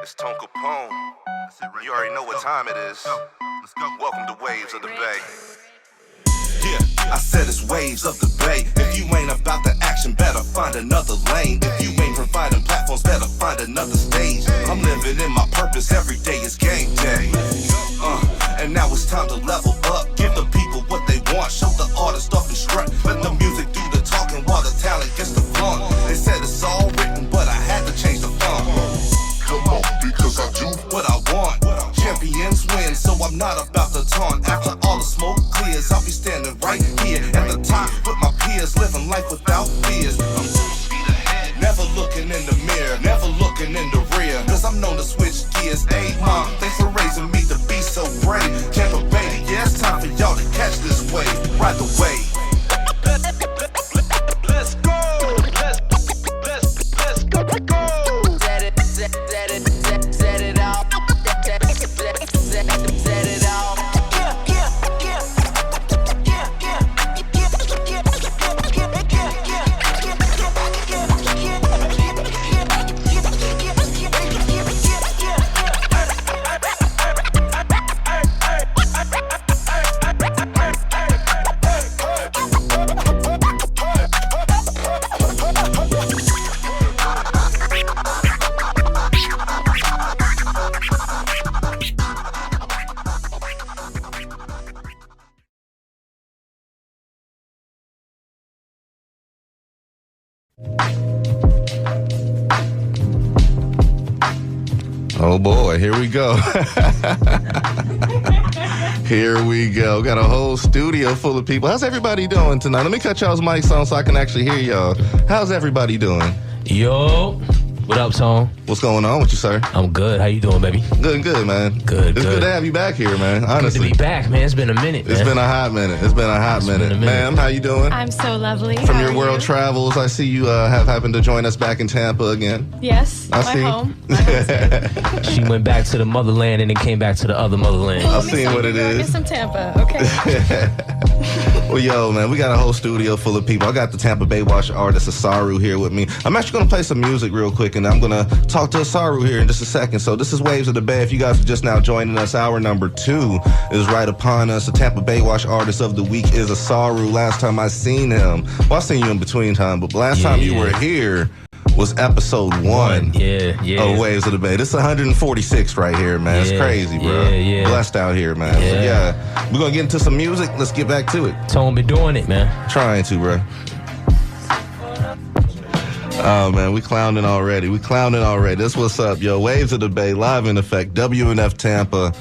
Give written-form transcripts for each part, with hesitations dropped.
It's Tone Capone. You already know what time it is. Let's go. Welcome to Waves of the Bay. Yeah, I said it's Waves of the Bay. If you ain't about the action, better find another lane. If you ain't providing platforms, better find another stage. I'm living in my purpose, every day is game day. And now it's time to level up. Give the people what they want, show the artist off and strut. Let the music do the talking while the talent gets the fun. They said it's all written, but I had to change the font. Come on, because I do what I want. Champions win, so I'm not about to taunt. After all the smoke clears, I'll be standing right here at the top with my peers, living life without fears. I'm never looking in the mirror, never looking in the rear, cause I'm known to switch gears. Hey mom, thanks for raising me to be so brave. Tampa Bay, yeah, it's time for y'all to catch this wave. Ride the wave. Let's go. Let's go. Set it out. Oh boy, here we go. Here we go. Got a whole studio full of people. How's everybody doing tonight? Let me cut y'all's mics on so I can actually hear y'all. How's everybody doing? Yo, what up, Tone? What's going on with you, sir? I'm good. How you doing, baby? Good, man. Good. It's good to have you back here, man. Honestly. Good to be back, man. It's been a minute, man. It's been a hot minute. Ma'am, how you doing? I'm so lovely. From your world travels, I see you have happened to join us back in Tampa again. Yes, I see. home. She went back to the motherland and then came back to the other motherland. I've seen what it is. Get some Tampa, okay? Well, yo, man, we got a whole studio full of people. I got the Tampa Bay Wash artist Asaru here with me. I'm actually going to play some music real quick, and I'm going to talk to Asaru here in just a second. So this is Waves of the Bay. If you guys are just now joining us, hour number 2 is right upon us. The Tampa Bay Wash artist of the week is Asaru. Last time I seen him, well, I seen you in between time, but last time you were here was episode 1 of Waves of the Bay. This is 146 right here, man. It's crazy, bro. Blessed out here, man. So, we're going to get into some music. Let's get back to it. Tone been doing it, man. Trying to, bro. Oh, man, we clowning already. That's what's up, yo. Waves of the Bay, live in effect, WNF Tampa.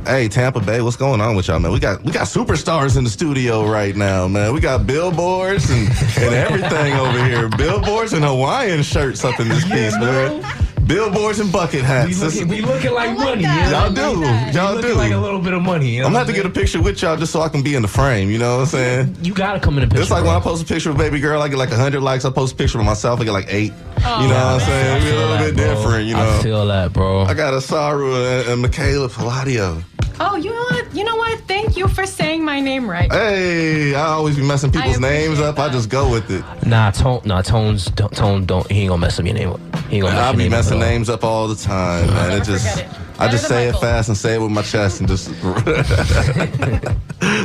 Hey, Tampa Bay, what's going on with y'all, man? We got superstars in the studio right now, man. We got billboards and everything over here. Billboards and Hawaiian shirts up in this piece, man. Billboards and bucket hats. We looking like money. Y'all do. Y'all do. Like a little bit of money. You know I'm going to have to get a picture with y'all just so I can be in the frame, you know what I'm saying? You got to come in the picture. It's like when I post a picture of baby girl, I get like 100 likes. I post a picture of myself, I get like 8. Oh, you know what I'm saying? We're a little bit different, you know. I feel that, bro. I got Asaru and Michaela Palladio. Oh, you know what? Thank you for saying my name right. Hey, I always be messing people's names up. that. I just go with it. Tone don't. He ain't gonna mess up your name up. He ain't gonna mess I your be name messing up names up all the time, man. Never forget it. I just Better say than it Michael. fast and say it with my chest and just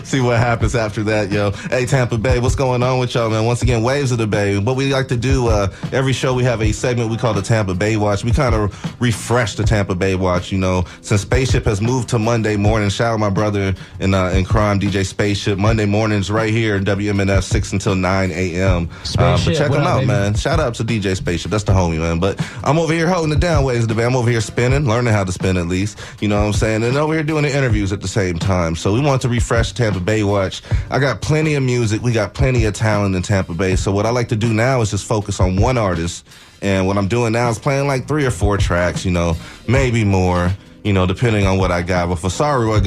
see what happens after that, yo. Hey, Tampa Bay, what's going on with y'all, man? Once again, Waves of the Bay. What we like to do, every show we have a segment we call the Tampa Bay Watch. We kind of refresh the Tampa Bay Watch, you know. Since Spaceship has moved to Monday morning, shout out my brother in crime, DJ Spaceship. Monday mornings right here in WMNF, 6 until 9 a.m. But check him out, man. Shout out to DJ Spaceship. That's the homie, man. But I'm over here holding it down, Waves of the Bay. I'm over here spinning, learning how to spin at least. You know what I'm saying? And over here doing the interviews at the same time. So we want to refresh Tampa Bay Watch. I got plenty of music. We got plenty of talent in Tampa Bay. So what I like to do now is just focus on one artist. And what I'm doing now is playing like 3 or 4 tracks, you know, maybe more, you know, depending on what I got. But for Asaru,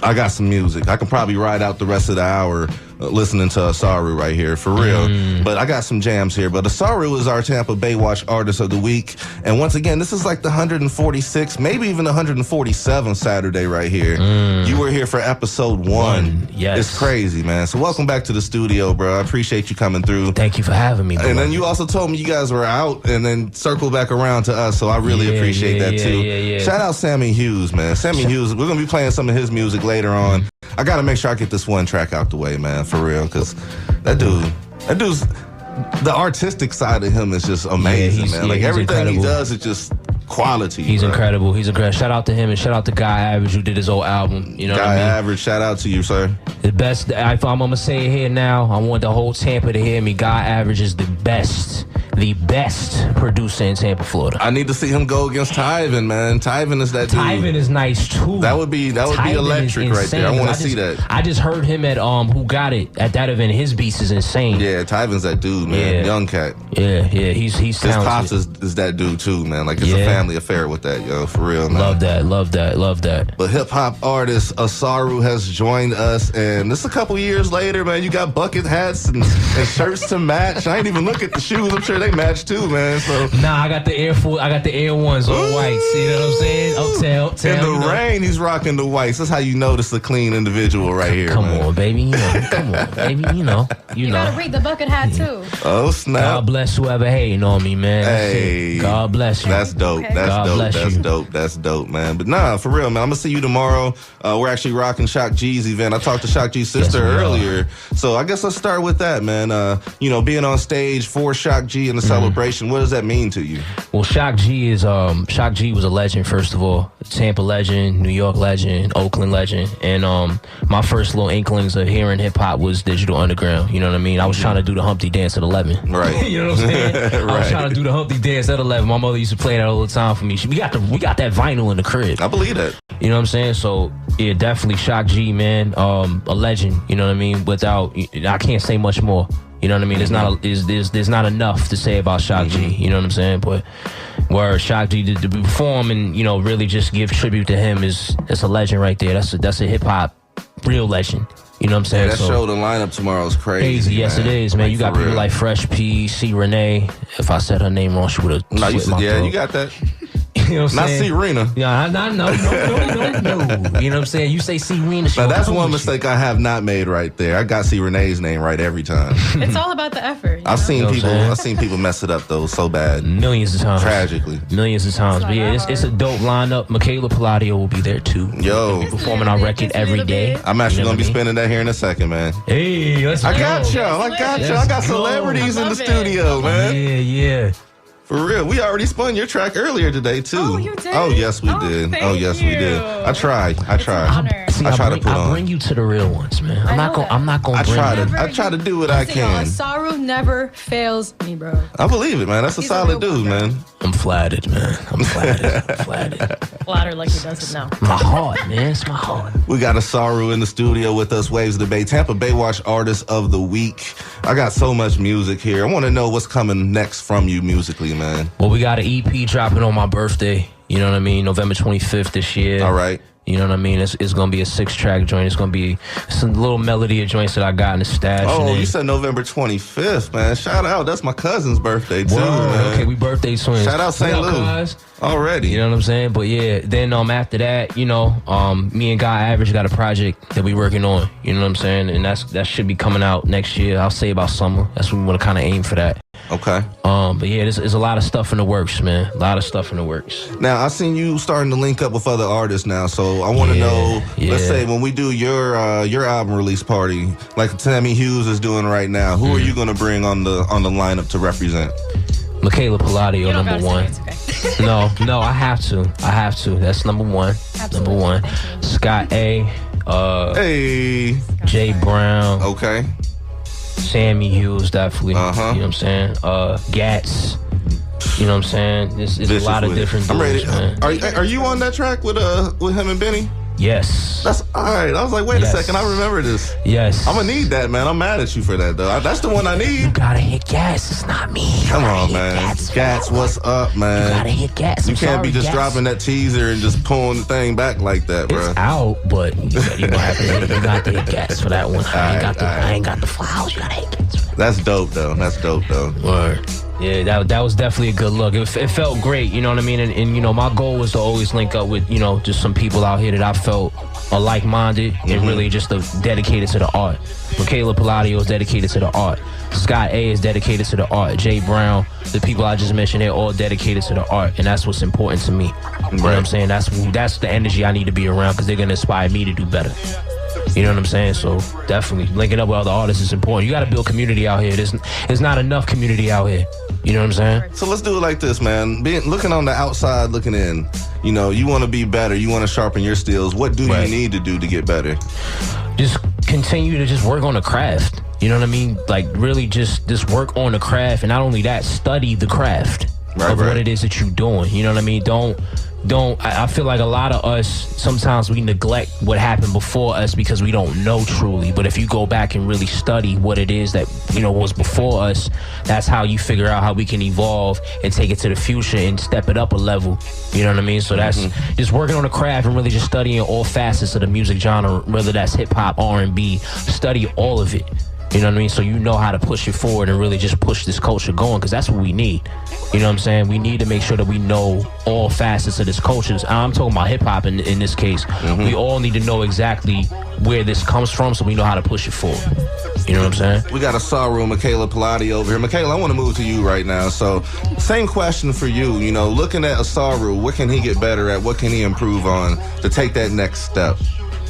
I got some music. I can probably ride out the rest of the hour listening to Asaru right here, for real. But I got some jams here. But Asaru is our Tampa Bay Watch Artist of the Week. And once again, this is like the 146, maybe even the 147 Saturday right here. You were here for episode 1. Yes. It's crazy, man. So welcome back to the studio, bro. I appreciate you coming through. Thank you for having me, bro. And then you also told me you guys were out and then circled back around to us. So I really appreciate that too. Yeah. Shout out Sammy Hughes, man. Sammy Hughes, we're going to be playing some of his music later on. I got to make sure I get this one track out the way, man, for real. Because that dude's, the artistic side of him is just amazing, man. Like everything incredible. he does is just quality. He's bro. incredible. He's incredible. Shout out to him and shout out to Guy Average who did his old album. You know what I Guy mean? Average, shout out to you, sir. The best, if I'm going to say it here now, I want the whole Tampa to hear me. Guy Average is the best producer in Tampa, Florida. I need to see him go against Tyven, man. Tyven is that dude. Tyven is nice too. That would be Tyven is electric right there. I insane. want to see that. I just heard him at Who Got It at that event. His beats is insane. Yeah, Tyven's that dude, man. Yeah. Young cat. Yeah, he's His talented. pops is that dude too, man. Like it's a family affair with that, yo, for real, man. Love that. But hip hop artist Asaru has joined us, and this is a couple years later, man. You got bucket hats and shirts to match. I ain't even look at the shoes. I'm sure they match too, man. So Nah, I got the Air Force. I got the Air Ones, all whites. You know what I'm saying? Uptown. in the you know. rain, he's rocking the whites. That's how you notice a clean individual right here. Come man. on, baby. You know. Come on, baby. You know. You gotta read the bucket hat too. Oh snap! God bless whoever hating on me, man. Hey, God bless you. That's dope. Okay. That's God dope. bless That's you. dope. That's dope, man. But nah, for real, man. I'm gonna see you tomorrow. We're actually rocking Shock G's event. I talked to Shock G's sister we are. earlier, so I guess let's start with that, man. Being on stage for Shock G in the celebration. What does that mean to you? Well, Shock G was a legend, first of all. Tampa legend, New York legend, Oakland legend. And my first little inklings of hearing hip hop was Digital Underground. You know what I mean? I was trying to do the Humpty dance at 11. Right. You know what I'm saying? I was Right. trying to do the Humpty dance at 11. My mother used to play that all the time for me. We got that vinyl in the crib. I believe that. You know what I'm saying? So yeah, definitely Shock G, man. A legend. You know what I mean? I can't say much more. You know what I mean? There's not enough to say about Shock G. You know what I'm saying? But where Shock G to perform and really just give tribute to him that's a legend right there. That's a hip hop real legend. You know what I'm saying? Yeah, that show, the lineup tomorrow is crazy. Yes, man. it is, man. You got for people real. like Fresh P, C Renee. If I said her name wrong, she would have. No, you got that. You know what I'm Not saying? Serena. Yeah, no. You know what I'm saying? You say Serena. Now that's one mistake I have not made right there. I got C Renee's name right every time. It's all about the effort. I've seen You know what I'm saying? people mess it up though so bad, Millions of times. tragically. Millions of times. But yeah, it's a dope lineup. Michaela Palladio will be there too. Yo, Performing our record every day. I'm actually You know gonna be what I mean? spending that here in a second, man. Hey, let's go. I got y'all. I got go. celebrities in the Love it. studio, man. Yeah. For real. We already spun your track earlier today too. Oh, you did? Oh, yes, we Oh, did. thank Oh, yes, we did. you. I tried. honor. See, I try to put I on. bring you to the real ones, man. I'm not gonna I bring try you. to. I try to do what I Listen, y'all, can. Asaru never fails me, bro. I believe it, man. That's a He's a solid real dude, one, bro. man. I'm flattered, man. I'm flattered. Louder like he does it now. My heart, man. It's my heart. We got Asaru in the studio with us, Waves of the Bay, Tampa Bay Watch Artist of the Week. I got so much music here. I want to know what's coming next from you musically, man. Well, we got an EP dropping on my birthday. You know what I mean? November 25th this year. All right. You know what I mean? It's going to be a 6-track joint. It's going to be some little melody of joints that I got in the stash. Oh, and you said November 25th, man. Shout out. That's my cousin's birthday, too, Word. man. Okay, we birthday twins. Shout out St. What up, Lou. guys? Already. You know what I'm saying? But yeah, then after that, me and Guy Average got a project that we working on. You know what I'm saying? And that should be coming out next year. I'll say about summer. That's when we want to kind of aim for that. Okay. But yeah, there's a lot of stuff in the works, man. A lot of stuff in the works. Now, I've seen you starting to link up with other artists now, so I want to know, let's say, when we do your album release party, like Sammy Hughes is doing right now, who are you going to bring on the lineup to represent? Michaela Palladio, You don't number gotta one. say it, it's okay. No, I have to. That's number one. Absolutely. Number one. Thank you. Scott A. Hey. Jay Brown. Okay. Sammy Hughes, definitely. Uh-huh. You know what I'm saying? Gats. You know what I'm saying? There's a lot of Vicious with it. different I'm ready. dudes, man. Are you on that track with him and Benny? Yes. That's all right. I was like, wait Yes. a second. I remember this. Yes. I'm gonna need that, man. I'm mad at you for that, though. That's the one I You need. gotta hit gas. It's not me. You Come gotta on, hit man. Gas, Gats, what's up, You gotta man? hit gas. You I'm can't be sorry, just Gas. dropping that teaser and just pulling the thing back like that, bro. It's out, but you gonna have to hit, you got to hit gas for that one. I ain't got the files. You gotta hit gas for that. That's dope, though. That's dope, though. Word. Yeah, that was definitely a good look. It felt great, you know what I mean? And you know, my goal was to always link up with, you know, just some people out here that I felt are like-minded and really just dedicated to the art. Michaela Palladio is dedicated to the art. Scott A is dedicated to the art. Jay Brown, the people I just mentioned, they're all dedicated to the art, and that's what's important to me. You know what I'm saying? That's the energy I need to be around because they're gonna inspire me to do better. You know what I'm saying? So definitely linking up with other artists is important. You got to build community out here. There's not enough community out here. You know what I'm saying? So let's do it like this, man. Looking on the outside, looking in. You know, you want to be better. You want to sharpen your skills. What do you need to do to get better? Just continue to just work on the craft. You know what I mean? Like really just work on the craft, and not only that, study the craft of what it is that you're doing. You know what I mean? I feel like a lot of us, sometimes we neglect what happened before us because we don't know truly. But if you go back and really study what it is that, you know, was before us, that's how you figure out how we can evolve and take it to the future and step it up a level. You know what I mean? So that's just working on the craft and really just studying all facets of the music genre, whether that's hip hop, R&B, study all of it. You know what I mean? So you know how to push it forward and really just push this culture going, because that's what we need. You know what I'm saying? We need to make sure that we know all facets of this culture. I'm talking about hip-hop in this case. We all need to know exactly where this comes from so we know how to push it forward. You know what I'm saying? We got Asaru, Michaela Palladio over here. Michaela, I want to move to you right now. So same question for you. You know, looking at Asaru, what can he get better at? What can he improve on to take that next step?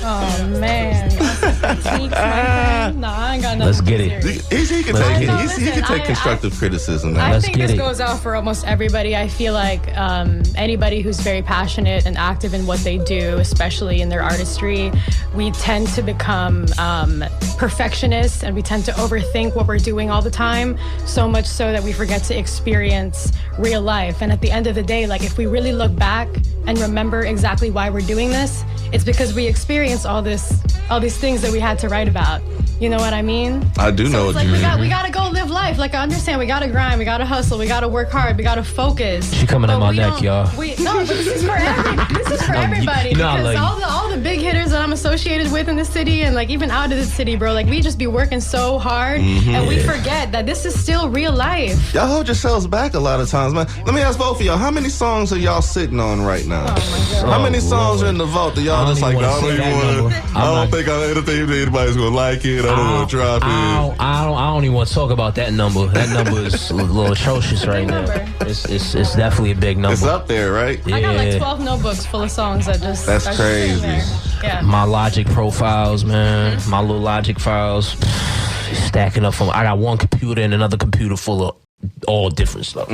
Oh man, critique, my friend. No, I ain't got nothing. Let's get it. He can take constructive criticism, man. I think this goes out for almost everybody. I feel like anybody who's very passionate and active in what they do, especially in their artistry, we tend to become perfectionists, and we tend to overthink what we're doing all the time, so much so that we forget to experience real life. And at the end of the day, like, if we really look back and remember exactly why we're doing this, it's because we experienced all these things that we had to write about. You know what I mean? I do know what you mean. We gotta go live life. Like, I understand we gotta grind, we gotta hustle, we gotta work hard, we gotta focus. She coming at my neck, y'all. No, but this is for everybody. No, because like, all the big hitters that I'm associated with in the city, and like even out of the city, bro, like we just be working so hard, and we forget that this is still real life. Y'all hold yourselves back a lot of times, man. Let me ask both of y'all, how many songs are y'all sitting on right now? Oh my God. How many songs are in the vault that y'all just like, I don't think anybody's gonna like it. I don't want to drop it. I don't even want to talk about that number. That number is a little atrocious right now. It's definitely a big number. It's up there, right? I got like 12 notebooks full of songs that just... That's crazy. Yeah. My Logic profiles, man. My little Logic files. Stacking up from... I got one computer and another computer full of all different stuff.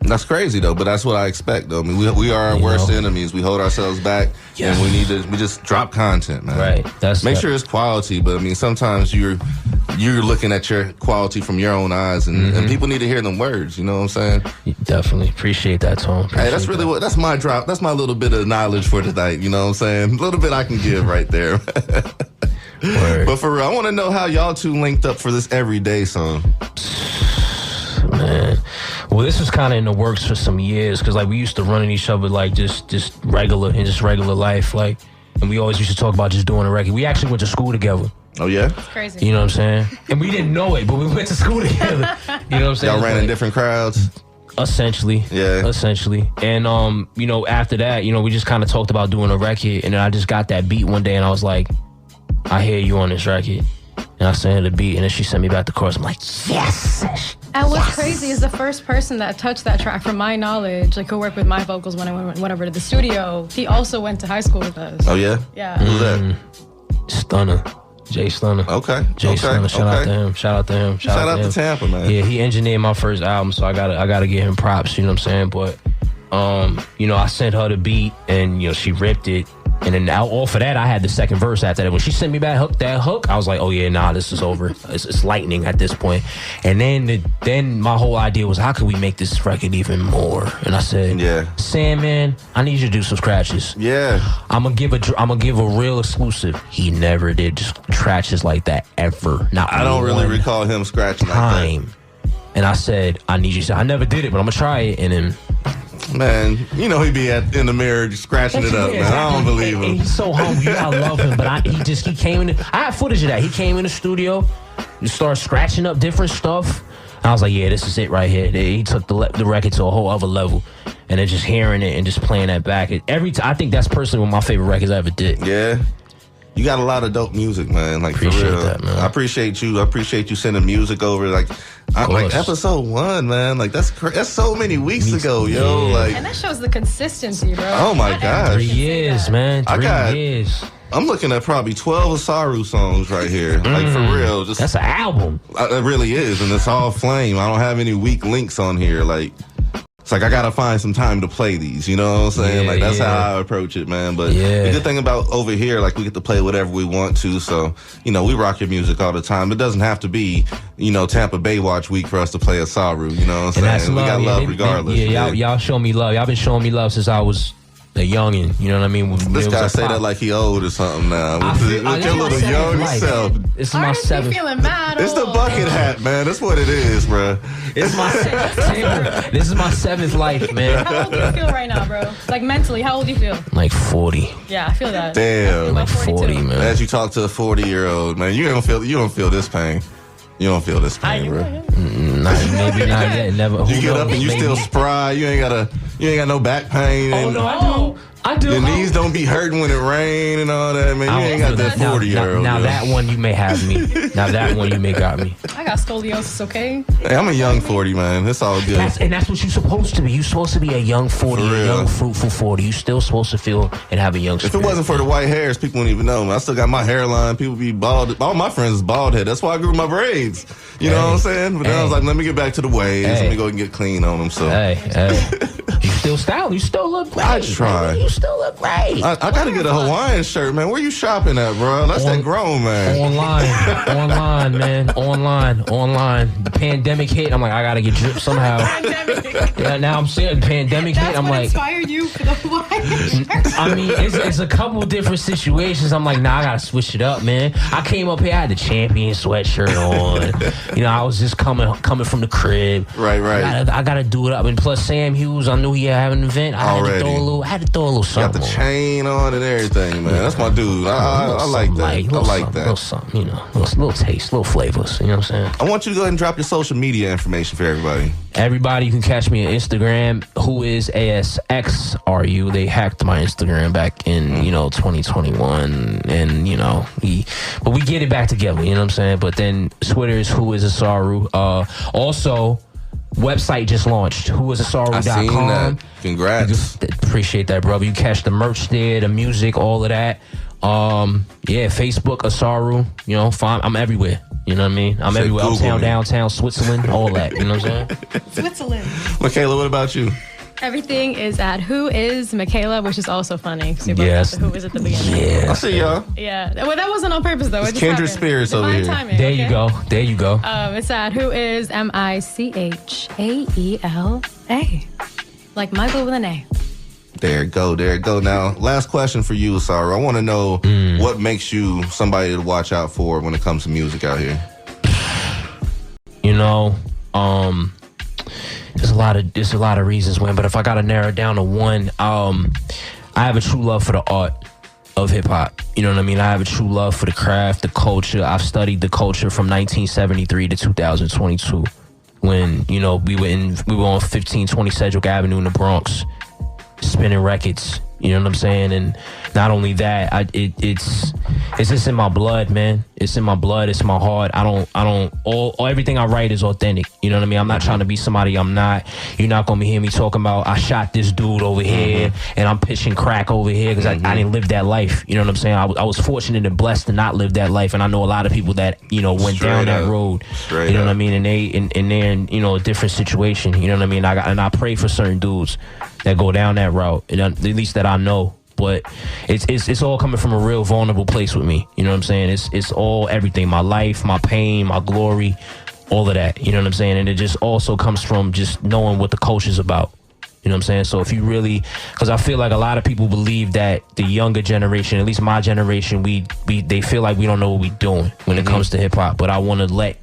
That's crazy though, but that's what I expect though. I mean, we are our worst enemies. We hold ourselves back, and we just drop content, man. Right. Make sure it's quality, but I mean, sometimes you're looking at your quality from your own eyes, and people need to hear them words. You know what I'm saying? Definitely appreciate that, Tom. Hey, that's really that's my drop. That's my little bit of knowledge for tonight. You know what I'm saying? A little bit I can give right there. But for real, I want to know how y'all two linked up for this Everyday song. Man, well, this was kind of in the works for some years, because like we used to run in each other like just regular life, like, and we always used to talk about just doing a record. We actually went to school together. Oh yeah, it's crazy. You know what I'm saying? And we didn't know it, but we went to school together. You know what I'm saying? Y'all ran in different crowds. Essentially. And you know, after that, you know, we just kind of talked about doing a record, and then I just got that beat one day, and I was like, I hear you on this record. And I sent her the beat, and then she sent me back the chorus. I'm like, yes. And what's crazy is the first person that touched that track, from my knowledge, like who worked with my vocals when I went over to the studio, he also went to high school with us. Oh yeah? Yeah. Who's that? Stunner. Jay Stunner. Okay. Jay Stunner. Shout out to him. Shout out to Tampa, man. Yeah, he engineered my first album, so I gotta give him props, you know what I'm saying? But you know, I sent her the beat, and you know, she ripped it. And then off of that, I had the second verse after that. When she sent me that hook, I was like, oh yeah, nah, this is over. It's lightning at this point. And then my whole idea was, how can we make this record even more? And I said, Sam, man, I need you to do some scratches. Yeah. I'm gonna give a real exclusive. He never did just scratches like that ever. Not I don't really recall him scratching like that. And I said, I need you to. I never did it, but I'm gonna try it. And then, man, you know, he'd be in the mirror just scratching it up, man. I don't believe him. He's so humble. I love him, but he came in. I have footage of that. He came in the studio, and started scratching up different stuff. And I was like, yeah, this is it right here. He took the record to a whole other level, and then just hearing it and just playing that back. I think that's personally one of my favorite records I ever did. Yeah. You got a lot of dope music, man. Like, appreciate for real. That, man. I appreciate you. I appreciate you sending music over. Like episode 1, man. Like, that's so many weeks ago, yo. Like, and that shows the consistency, bro. Oh my gosh. 3 years, man. 3 years. I'm looking at probably 12 Asaru songs right here. Like, for real. That's an album. It really is, and it's all flame. I don't have any weak links on here. Like, it's like I gotta find some time to play these, you know what I'm saying? Like, that's how I approach it, man. But the good thing about over here, like, we get to play whatever we want to. So, you know, we rock your music all the time. It doesn't have to be, you know, Tampa Bay Watch Week for us to play Asaru, you know what I'm saying? That's we got love regardless. Y'all show me love. Y'all been showing me love since I was a youngin', you know what I mean? This guy say that like he old or something now. With your little young self. It's my seventh. Feeling mad it's the bucket hat, man. That's what it is, bro. It's my this is my 7th life, man. How old do you feel right now, bro? Like, mentally, how old do you feel? Like 40. Yeah, I feel that. Damn. Like 40, man. As you talk to a 40-year-old, man, you don't feel this pain. You don't feel this pain, bro. Maybe not yet. Never. You get up and you still spry. You ain't got no back pain. Oh no, I do. Your knees don't be hurting when it rain and all that, man. You ain't got that 40-year-old. Now that one you may have me. Now that one you may got me. I got scoliosis, okay? Hey, I'm a young 40, man. It's all good. That's what you're supposed to be. You're supposed to be a young 40, a young fruitful 40. You're still supposed to feel and have a young spirit. If it wasn't for the white hairs, people wouldn't even know, man. I still got my hairline. People be bald. All my friends is bald head. That's why I grew my braids. You know what I'm saying? But then I was like, let me get back to the waves. Let me go and get clean on them. So. You still style. You still look great. I try. You still look great. I gotta get a Hawaiian shirt, man. Where you shopping at, bro? That's that grown man. Online, man. Online. The pandemic hit. I'm like, I gotta get dripped somehow. Yeah, now I'm saying pandemic hit. I'm like, inspired you for the Hawaiian shirt? I mean, it's a couple different situations. I'm like, nah, I gotta switch it up, man. I came up here, I had the champion sweatshirt on. You know, I was just coming from the crib. Right. I gotta do it up. And plus, Sam Hughes, I knew he had an event. I had to throw a little something. Got the chain on and everything, man. That's my dude. I like that. I like that. Little something, you know, little taste, little flavors. You know what I'm saying? I want you to go ahead and drop your social media information for everybody. Everybody, you can catch me on Instagram. Who is ASXRU? They hacked my Instagram back in 2021, and but we get it back together. You know what I'm saying? But then Twitter is Who is Asaru. Also, website just launched. Whoisasaru.com. I seen that. Congrats. Appreciate that, brother. You catch the merch there, the music, all of that. Facebook Asaru. You know, fine. I'm everywhere. You know what I mean? I'm everywhere. Uptown, downtown, Switzerland, all that. You know what I'm saying? Switzerland. Michaela, what about you? Everything is at Who is Michaela, which is also funny. Yes. Who is at the beginning. Yeah. I see y'all. Yeah. Well, that wasn't on purpose, though. It's kindred spirits over here. Timing, there you go. It's at Who is MICHAELA. Like Michael with an A. There it go. Now, last question for you, Asaru. I want to know what makes you somebody to watch out for when it comes to music out here. There's a lot of reasons, man. But if I gotta narrow it down to one, I have a true love for the art of hip hop. You know what I mean? I have a true love for the craft, the culture. I've studied the culture from 1973 to 2022, when we were on 1520 Sedgwick Avenue in the Bronx, spinning records. You know what I'm saying? And not only that, it's just in my blood, man. It's in my blood. It's in my heart. Everything I write is authentic. You know what I mean? I'm not trying to be somebody I'm not. You're not going to hear me talking about, I shot this dude over here and I'm pitching crack over here because I didn't live that life. You know what I'm saying? I was fortunate and blessed to not live that life. And I know a lot of people that, went down that road. You know what I mean? And they're in, a different situation. You know what I mean? I pray for certain dudes that go down that route, at least that I know. but it's all coming from a real vulnerable place with me. You know what I'm saying? It's all everything, my life, my pain, my glory, all of that. You know what I'm saying? And it just also comes from just knowing what the culture's about. You know what I'm saying? So if you really, because I feel like a lot of people believe that the younger generation, at least my generation, they feel like we don't know what we're doing when it comes to hip hop. But I want to let,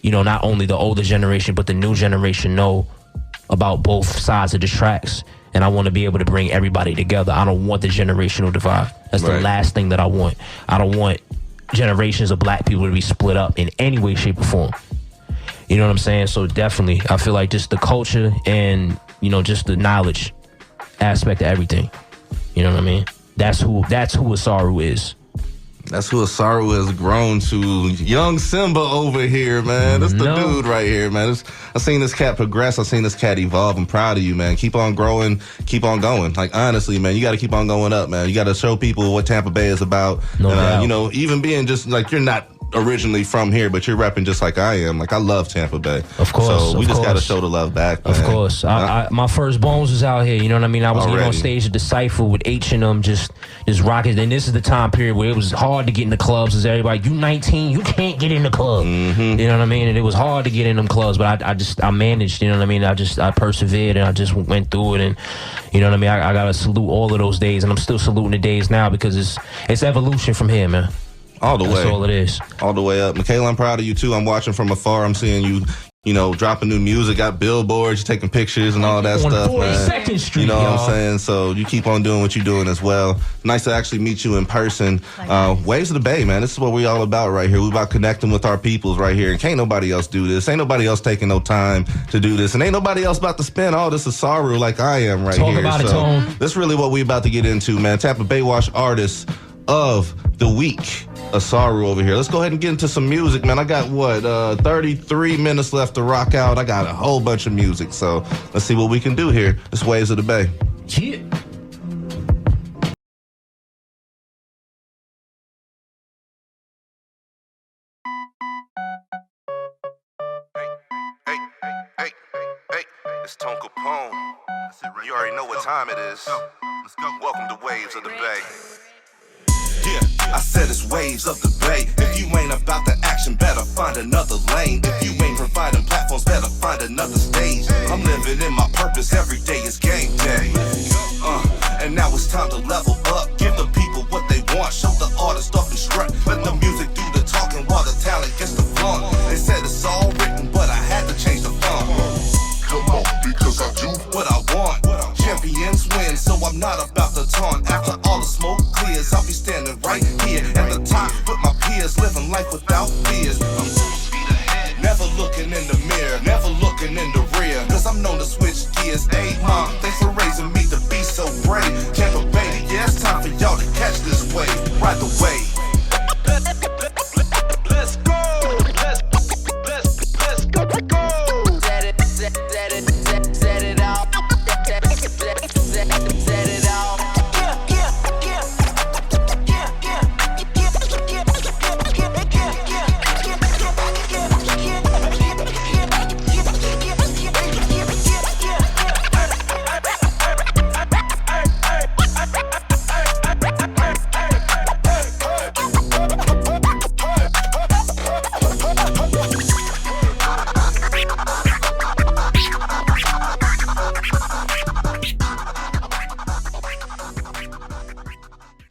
you know, not only the older generation, but the new generation know about both sides of the tracks. And I want to be able to bring everybody together. I don't want the generational divide. That's the last thing that I want. I don't want generations of black people to be split up in any way, shape, or form. You know what I'm saying? So definitely, I feel like just the culture and, you know, just the knowledge aspect of everything. You know what I mean? That's who Asaru is. That's who Asaru has grown to. Young Simba over here, man. That's the dude right here, man. I've seen this cat progress. I've seen this cat evolve. I'm proud of you, man. Keep on growing. Keep on going. Like, honestly, man, you got to keep on going up, man. You got to show people what Tampa Bay is about. No doubt. You know, even being just like, you're not originally from here, but you're repping just like I am. Like, I love Tampa Bay. Of course. So we just got to show the love back, man. Of course. My first bones was out here. You know what I mean? I was getting on stage at the Cypher with H and them, just rocking. And this is the time period where it was hard to get in the clubs. As everybody, you 19, you can't get in the club. You know what I mean? And it was hard to get in them clubs, but I managed. You know what I mean? I persevered and I just went through it. And you know what I mean? I gotta salute all of those days, and I'm still saluting the days now because it's evolution from here, man. All the way. That's all it is. All the way up. Michaela, I'm proud of you, too. I'm watching from afar. I'm seeing you, you know, dropping new music, got billboards, taking pictures and all that stuff, man. 42nd Street, you know y'all. what I'm saying? So you keep on doing what you're doing as well. Nice to actually meet you in person. Waves of the Bay, man. This is what we all about right here. We about connecting with our peoples right here. And can't nobody else do this. Ain't nobody else taking no time to do this. And ain't nobody else about to spend all this Asaru like I am right here. Talk about it, Tone. That's really what we about to get into, man. Tampa Bay Wash Artist of the Week. Asaru over here. Let's go ahead and get into some music, man. I got 33 minutes left to rock out. I got a whole bunch of music, so let's see what we can do here. It's Waves of the Bay. Yeah. Hey, it's Tone Capone. You already know what time it is. Let's go. Welcome to Waves of the Bay. Yeah, I said it's Waves of the Bay. If you ain't about the action, better find another lane. If you ain't providing platforms, better find another stage. I'm living in my purpose, every day is game day. And now it's time to level up. Give the people what they want, show the artist off and strut. Let the music do the talking while the talent gets the fun. They said it's all written, but I had to change the fun. Come on, because I do what I want. Champions win, so I'm not about to taunt. After all the smoke clears, I'll be standing right here at the top with my peers, living life without fears. I'm full speed ahead, never looking in the mirror, never looking in the rear, cause I'm known to switch gears. Hey, mom, thanks for raising me to be so brave.